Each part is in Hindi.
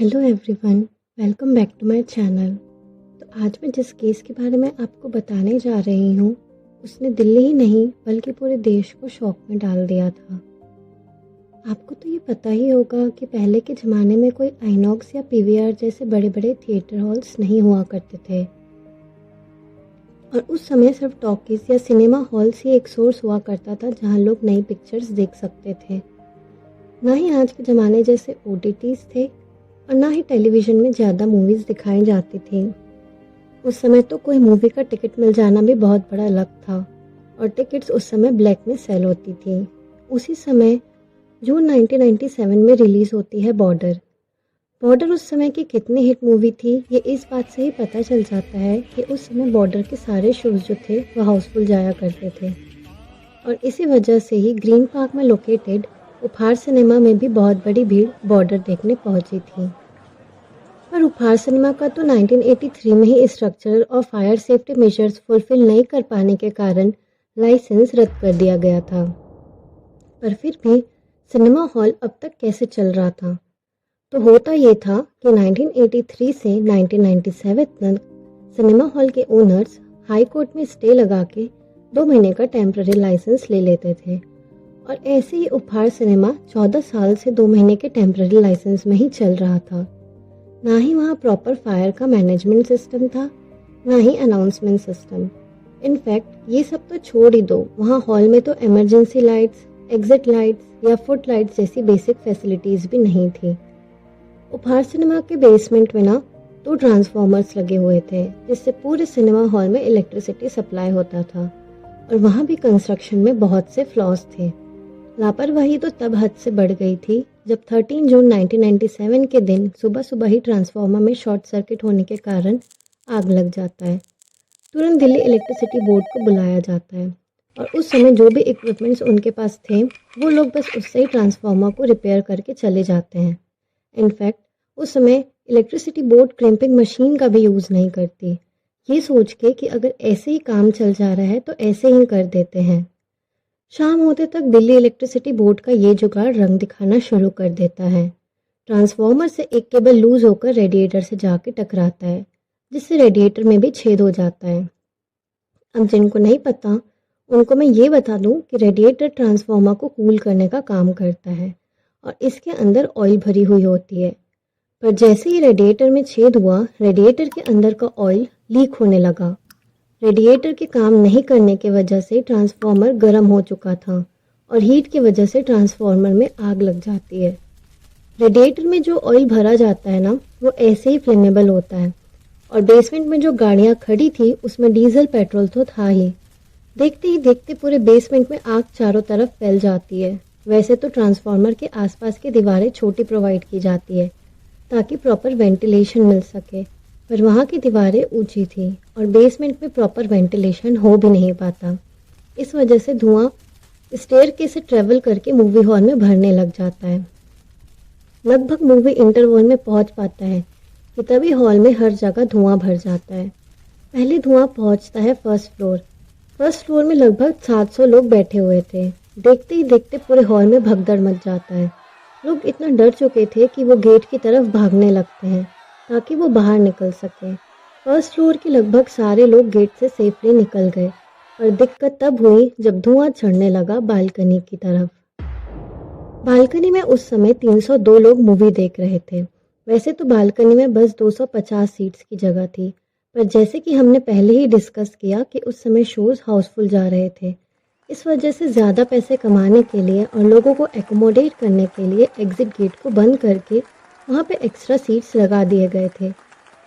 Hello everyone, welcome back to my channel. तो आज मैं जिस केस के बारे में आपको बताने जा रही हूँ, उसने दिल्ली ही नहीं बल्कि पूरे देश को शॉक में डाल दिया था। आपको तो ये पता ही होगा कि पहले के ज़माने में कोई आइनॉक्स या पीवीआर जैसे बड़े बड़े थिएटर हॉल्स नहीं हुआ करते थे, और उस समय सिर्फ टॉकीज़ या सिनेमा हॉल्स ही एक सोर्स हुआ करता था जहाँ लोग नई पिक्चर्स देख सकते थे। ना ही आज के ज़माने जैसे ओटीटीज़ थे और ना ही टेलीविज़न में ज़्यादा मूवीज़ दिखाई जाती थी। उस समय तो कोई मूवी का टिकट मिल जाना भी बहुत बड़ा लक था, और टिकट्स उस समय ब्लैक में सेल होती थी। उसी समय जून 1997 में रिलीज़ होती है बॉर्डर। बॉर्डर उस समय की कितनी हिट मूवी थी, ये इस बात से ही पता चल जाता है कि उस समय बॉर्डर के सारे शोज़ जो थे वो हाउसफुल जाया करते थे। और इसी वजह से ही ग्रीन पार्क में लोकेटेड उपहार सिनेमा में भी बहुत बड़ी भीड़ बॉर्डर देखने पहुंची थी। पर उपहार सिनेमा का तो 1983 में ही स्ट्रक्चरल और फायर सेफ्टी मेजर्स फुलफिल नहीं कर पाने के कारण लाइसेंस रद्द कर दिया गया था। पर फिर भी सिनेमा हॉल अब तक कैसे चल रहा था? तो होता ये था कि 1983 से 1997 तक सिनेमा हॉल के ओनर्स हाई कोर्ट में स्टे लगा के 2 महीने का टेम्पररी लाइसेंस ले लेते थे, और ऐसे ही उपहार सिनेमा 14 साल से 2 महीने के टेम्पररी लाइसेंस में ही चल रहा था। ना ही वहाँ प्रॉपर फायर का मैनेजमेंट सिस्टम था, ना ही अनाउंसमेंट सिस्टम। इनफैक्ट ये सब तो छोड़ ही दो, वहाँ हॉल में तो इमरजेंसी लाइट्स, एग्जिट लाइट्स या फुट लाइट्स जैसी बेसिक फैसिलिटीज़ भी नहीं थी। उपहार सिनेमा के बेसमेंट में ना 2 ट्रांसफॉर्मर्स लगे हुए थे, जिससे पूरे सिनेमा हॉल में इलेक्ट्रिसिटी सप्लाई होता था, और वहाँ भी कंस्ट्रक्शन में बहुत से फ्लॉज थे। लापरवाही तो तब हद से बढ़ गई थी जब 13 जून 1997 के दिन सुबह सुबह ही ट्रांसफार्मर में शॉर्ट सर्किट होने के कारण आग लग जाता है। तुरंत दिल्ली इलेक्ट्रिसिटी बोर्ड को बुलाया जाता है, और उस समय जो भी इक्विपमेंट्स उनके पास थे वो लोग बस उससे ही ट्रांसफार्मर को रिपेयर करके चले जाते हैं। इनफैक्ट उस समय इलेक्ट्रिसिटी बोर्ड क्रैम्पिंग मशीन का भी यूज़ नहीं करती, ये सोच के कि अगर ऐसे ही काम चल जा रहा है तो ऐसे ही कर देते हैं। शाम होते तक दिल्ली इलेक्ट्रिसिटी बोर्ड का ये जुगाड़ रंग दिखाना शुरू कर देता है। ट्रांसफार्मर से एक केबल लूज होकर रेडिएटर से जाके टकराता है, जिससे रेडिएटर में भी छेद हो जाता है। अब जिनको नहीं पता उनको मैं ये बता दूं कि रेडिएटर ट्रांसफार्मर को कूल करने का काम करता है, और इसके अंदर ऑयल भरी हुई होती है। पर जैसे ही रेडिएटर में छेद हुआ, रेडिएटर के अंदर का ऑयल लीक होने लगा। रेडिएटर के काम नहीं करने की वजह से ट्रांसफार्मर गर्म हो चुका था, और हीट की वजह से ट्रांसफार्मर में आग लग जाती है। रेडिएटर में जो ऑयल भरा जाता है ना, वो ऐसे ही फ्लेमेबल होता है, और बेसमेंट में जो गाड़ियाँ खड़ी थी उसमें डीजल पेट्रोल तो था ही। देखते ही देखते पूरे बेसमेंट में आग चारों तरफ फैल जाती है। वैसे तो ट्रांसफार्मर के आसपास की दीवारें छोटी प्रोवाइड की जाती है ताकि प्रॉपर वेंटिलेशन मिल सके, पर वहाँ की दीवारें ऊंची थी और बेसमेंट में प्रॉपर वेंटिलेशन हो भी नहीं पाता। इस वजह से धुआं स्टेयरकेस से ट्रेवल करके मूवी हॉल में भरने लग जाता है। लगभग मूवी इंटरवल में पहुंच पाता है कि तभी हॉल में हर जगह धुआं भर जाता है। पहले धुआं पहुंचता है फर्स्ट फ्लोर। फर्स्ट फ्लोर में लगभग 700 लोग बैठे हुए थे। देखते ही देखते पूरे हॉल में भगदड़ मच जाता है। लोग इतना डर चुके थे कि वो गेट की तरफ भागने लगते हैं ताकि वो बाहर निकल सके। फर्स्ट फ्लोर के लगभग सारे लोग गेट से सेफली निकल गए, और दिक्कत तब हुई जब धुआं चढ़ने लगा बालकनी की तरफ। बालकनी में उस समय 302 लोग मूवी देख रहे थे। वैसे तो बालकनी में बस 250 सीट्स की जगह थी, पर जैसे कि हमने पहले ही डिस्कस किया कि उस समय शोज हाउसफुल जा रहे थे। इस वजह से ज़्यादा पैसे कमाने के लिए और लोगों को एकोमोडेट करने के लिए एग्जिट गेट को बंद करके वहाँ पे एक्स्ट्रा सीट्स लगा दिए गए थे,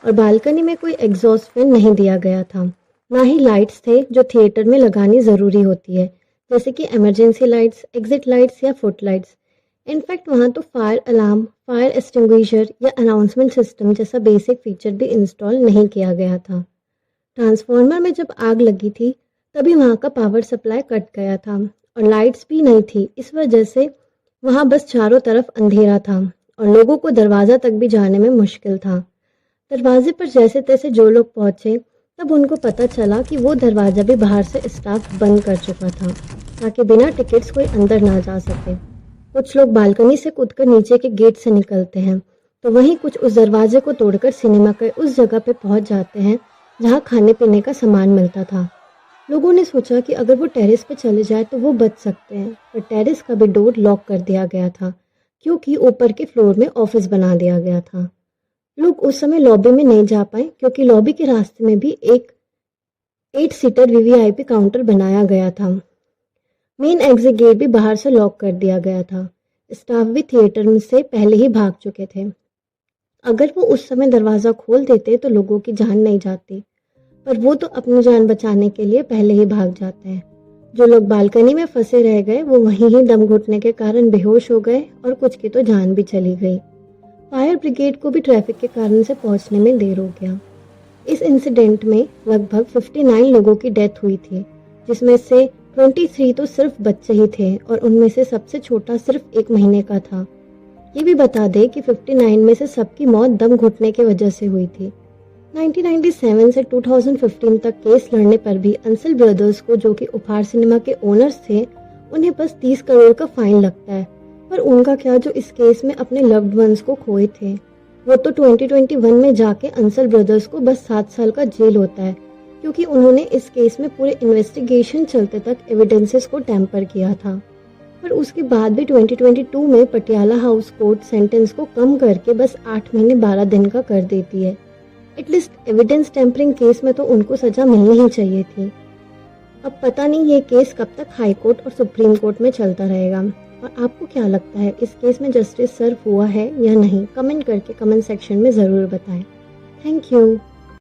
और बालकनी में कोई एग्जॉस्ट फैन नहीं दिया गया था। ना ही लाइट्स थे जो थिएटर में लगानी ज़रूरी होती है, जैसे कि इमरजेंसी लाइट्स, एग्जिट लाइट्स या फुट लाइट्स। इनफैक्ट वहाँ तो फायर अलार्म, फायर एक्सटिंग्विशर या अनाउंसमेंट सिस्टम जैसा बेसिक फीचर भी इंस्टॉल नहीं किया गया था। ट्रांसफार्मर में जब आग लगी थी तभी वहाँ का पावर सप्लाई कट गया था, और लाइट्स भी नहीं थी। इस वजह से वहाँ बस चारों तरफ अंधेरा था, और लोगों को दरवाज़ा तक भी जाने में मुश्किल था। दरवाजे पर जैसे तैसे जो लोग पहुँचे तब उनको पता चला कि वो दरवाज़ा भी बाहर से स्टाफ बंद कर चुका था, ताकि बिना टिकट्स कोई अंदर ना जा सके। कुछ लोग बालकनी से कूदकर नीचे के गेट से निकलते हैं, तो वहीं कुछ उस दरवाजे को तोड़कर सिनेमा के उस जगह पे पहुंच जाते हैं जहां खाने पीने का सामान मिलता था। लोगों ने सोचा कि अगर वो टेरेस पे चले जाए तो वो बच सकते हैं, पर टेरेस का भी डोर लॉक कर दिया गया था क्योंकि ऊपर के फ्लोर में ऑफिस बना दिया गया था। लोग उस समय लॉबी में नहीं जा पाए क्योंकि लॉबी के रास्ते में भी एक 8 सीटर वीवीआईपी काउंटर बनाया गया था। मेन एग्जिट गेट भी बाहर से लॉक कर दिया गया था। स्टाफ भी थिएटर में से पहले ही भाग चुके थे। अगर वो उस समय दरवाज़ा खोल देते तो लोगों की जान नहीं जाती, पर वो तो अपनी जान बचाने के लिए पहले ही भाग जाते हैं। जो लोग बालकनी में फंसे रह गए वो वहीं ही दम घुटने के कारण बेहोश हो गए और कुछ की तो जान भी चली गई। फायर ब्रिगेड को भी ट्रैफिक के कारण से पहुंचने में देर हो गया। इस इंसिडेंट में लगभग 59 लोगों की डेथ हुई थी, जिसमें से 23 तो सिर्फ बच्चे ही थे और उनमें से सबसे छोटा सिर्फ 1 महीने का था। ये भी बता दें कि 59 में से सबकी मौत दम घुटने की वजह से हुई थी। 1997 से 2015 तक केस लड़ने पर भी अंसल ब्रदर्स को, जो कि उपहार सिनेमा के ओनर्स थे, उन्हें बस 30 करोड़ का फाइन लगता है। पर उनका क्या जो इस केस में अपने लव्ड वंस को खोए थे। वो तो 2021 में जाके अंसल ब्रदर्स को बस 7 साल का जेल होता है क्योंकि उन्होंने इस केस में पूरे इन्वेस्टिगेशन चलते तक एविडेंसेस को टैम्पर किया था। पर उसके बाद भी 2022 में पटियाला हाउस कोर्ट सेंटेंस को कम करके बस 8 महीने 12 दिन का कर देती है। एटलीस्ट एविडेंस टैम्परिंग केस में तो उनको सजा मिलनी ही चाहिए थी। अब पता नहीं ये केस कब तक हाई कोर्ट और सुप्रीम कोर्ट में चलता रहेगा। और आपको क्या लगता है इस केस में जस्टिस सर्व हुआ है या नहीं? कमेंट करके कमेंट सेक्शन में ज़रूर बताएं। Thank you.